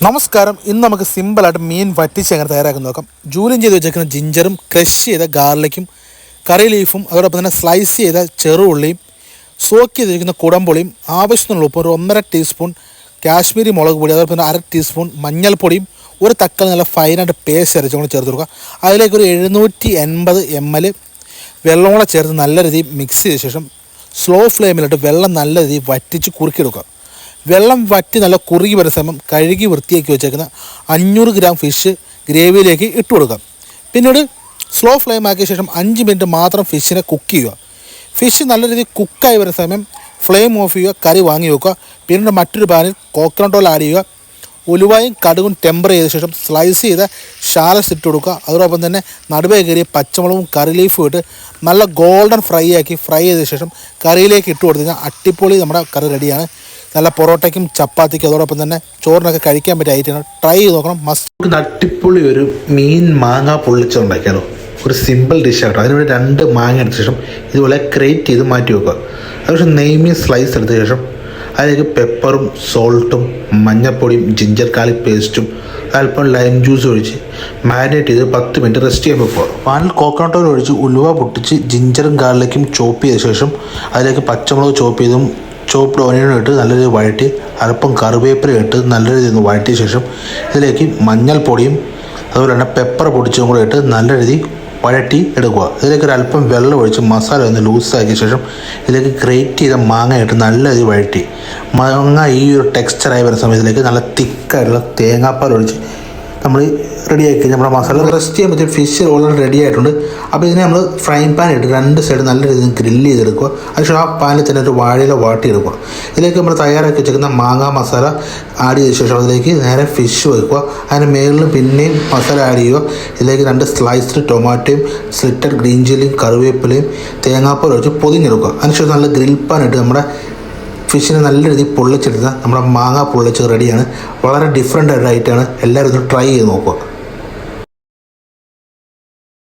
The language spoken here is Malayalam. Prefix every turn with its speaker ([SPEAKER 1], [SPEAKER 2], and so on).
[SPEAKER 1] നമസ്കാരം. ഇന്ന് നമുക്ക് സിമ്പിളായിട്ട് മീൻ വറ്റിച്ച് എങ്ങനെ തയ്യാറാക്കി നോക്കാം. ജൂലിൻ ചെയ്ത് വെച്ചേക്കുന്ന ജിഞ്ചറും ക്രഷ് ചെയ്ത ഗാർലിക്കും കറി ലീഫും അതോടൊപ്പം തന്നെ സ്ലൈസ് ചെയ്ത ചെറുള്ളിയും സോക്ക് ചെയ്തിരിക്കുന്ന കുടംപൊളിയും ആവശ്യത്തിനുള്ള ഉപ്പ്, ഒരു 1.5 ടീസ്പൂൺ കാശ്മീരി മുളക് പൊടി, അതോടൊപ്പം തന്നെ 1/2 ടീസ്പൂൺ മഞ്ഞൾപ്പൊടിയും ഒരു തക്കാളി നല്ല ഫൈനായിട്ട് പേസ്റ്റ് അരച്ചുകൊണ്ട് ചേർത്ത് കൊടുക്കുക. അതിലേക്ക് ഒരു 780 ml വെള്ളം കൂടെ ചേർത്ത് നല്ല രീതിയിൽ മിക്സ് ചെയ്ത ശേഷം സ്ലോ ഫ്ലെയിമിലിട്ട് വെള്ളം നല്ല രീതിയിൽ വറ്റിച്ച് കുറുക്കിയെടുക്കുക. വെള്ളം വറ്റി നല്ല കുറുകി വരുന്ന സമയം കഴുകി വൃത്തിയാക്കി വെച്ചേക്കുന്ന 500 ഗ്രാം ഫിഷ് ഗ്രേവിയിലേക്ക് ഇട്ട് കൊടുക്കാം. പിന്നീട് സ്ലോ ഫ്ലെയിം ആക്കിയ ശേഷം 5 മിനിറ്റ് മാത്രം ഫിഷിനെ കുക്ക് ചെയ്യുക. ഫിഷ് നല്ല രീതിയിൽ കുക്കായി വരുന്ന സമയം ഫ്ലെയിം ഓഫ് ചെയ്യുക, കറി വാങ്ങി വെക്കുക. പിന്നീട് മറ്റൊരു പാനിൽ കോക്കനട്ട് ഓയിൽ ആഡ് ചെയ്യുക. ഉലുവായും കടുകും ടെമ്പർ ചെയ്ത ശേഷം സ്ലൈസ് ചെയ്ത ഷാലസ് ഇട്ട് കൊടുക്കുക. അതോടൊപ്പം തന്നെ നടുവേ കയറിയ പച്ചമുളകും കറി ലീഫും ഇട്ട് നല്ല ഗോൾഡൻ ഫ്രൈ ചെയ്ത ശേഷം കറിയിലേക്ക് ഇട്ട് കൊടുത്തു കഴിഞ്ഞാൽ അട്ടിപ്പൊളി നമ്മുടെ കറി റെഡിയാണ്. നല്ല പൊറോട്ടയ്ക്കും ചപ്പാത്തിക്കും അതോടൊപ്പം തന്നെ ചോറിനൊക്കെ കഴിക്കാൻ പറ്റിയ ഐറ്റമാണ്. ട്രൈ ചെയ്ത് നോക്കണം. മസ്റ്റ്.
[SPEAKER 2] അട്ടിപ്പൊളി ഒരു മീൻ മാങ്ങ പൊള്ളിച്ചുണ്ടാക്കിയാലോ. ഒരു സിമ്പിൾ ഡിഷാട്ടോ. അതിനുവേണ്ടി 2 മാങ്ങ എടുത്ത ശേഷം ഇതുപോലെ ഗ്രേറ്റ് ചെയ്ത് മാറ്റി വെക്കുക. അതിനുശേഷം നെയ്മീൻ സ്ലൈസ് എടുത്ത ശേഷം അതിലേക്ക് പെപ്പറും സോൾട്ടും മഞ്ഞൾപ്പൊടിയും ജിഞ്ചർ ഗാർലിക് പേസ്റ്റും അല്പം ലൈം ജ്യൂസ് ഒഴിച്ച് മാരിനേറ്റ് ചെയ്ത് 10 മിനിറ്റ് റെസ്റ്റ് ചെയ്യാൻ വെക്കുക. പാനിൽ കോക്കനട്ട് ഓയിൽ ഒഴിച്ച് ഉലുവ പൊട്ടിച്ച് ജിഞ്ചറും ഗാർലിക്കും ചോപ്പ് ചെയ്ത ശേഷം അതിലേക്ക് പച്ചമുളക് ചോപ്പ് ചെയ്തും ചോപ്പ്ഡ് ഓനിയനും ഇട്ട് നല്ല രീതിയിൽ വഴറ്റി അല്പം കറിവേപ്പില ഇട്ട് നല്ല രീതിയിൽ വഴറ്റിയ ശേഷം ഇതിലേക്ക് മഞ്ഞൾപ്പൊടിയും അതുപോലെ തന്നെ പെപ്പർ പൊടിച്ചും കൂടെ ഇട്ട് നല്ല രീതിയിൽ വഴറ്റി എടുക്കുക. ഇതിലേക്ക് ഒരു അല്പം വെള്ളം ഒഴിച്ച് മസാല ഒന്ന് ലൂസാക്കിയ ശേഷം ഇതിലേക്ക് ഗ്രേറ്റ് ചെയ്ത മാങ്ങ ഇട്ട് നല്ല രീതിയിൽ വഴറ്റി മാങ്ങ ഈ ഒരു ടെക്സ്ചറായി വരുന്ന സമയത്തിലേക്ക് നല്ല തിക്കായിട്ടുള്ള തേങ്ങാപ്പാൽ ഒഴിച്ച് നമ്മൾ റെഡിയാക്കി നമ്മുടെ മസാല റെസ്റ്റ് ചെയ്യാൻ പറ്റിയ ഫിഷ് ഓൾറെഡി റെഡി ആയിട്ടുണ്ട്. അപ്പോൾ ഇതിനെ നമ്മൾ ഫ്രൈ പാൻ ഇട്ട് 2 സൈഡ് നല്ല രീതിയിൽ ഗ്രില്ല് ചെയ്തെടുക്കുക. അതിനുശേഷം ആ പാനിൽ തന്നെ ഒരു വാഴയില വാട്ടിയെടുക്കുക. ഇതിലേക്ക് നമ്മൾ തയ്യാറാക്കി വെച്ചിരിക്കുന്ന മാങ്ങ മസാല ആഡ് ചെയ്ത ശേഷം അതിലേക്ക് നേരെ ഫിഷ് വയ്ക്കുക. അതിന് മേളിൽ പിന്നെയും മസാല ആഡ് ചെയ്യുക. ഇതിലേക്ക് 2 സ്ലൈസ്ഡ് ടൊമാറ്റോയും സ്ലിറ്റഡ് ഗ്രീൻ ചില്ലിയും കറിവേപ്പിലയും തേങ്ങാപ്പാൽ ഒഴിച്ച് പൊതിഞ്ഞെടുക്കുക. അതിനുശേഷം നല്ല ഗ്രിൽ പാൻ ഇട്ട് നമ്മുടെ ഫിഷിനെ നല്ല രീതിയിൽ പൊള്ളിച്ചെടുത്താൽ നമ്മുടെ മാങ്ങ പൊള്ളിച്ചത് റെഡിയാണ്. വളരെ ഡിഫറെൻ്റ് ആയിട്ടാണ്. എല്ലാവരും ഒന്ന് ട്രൈ ചെയ്ത് നോക്കുക.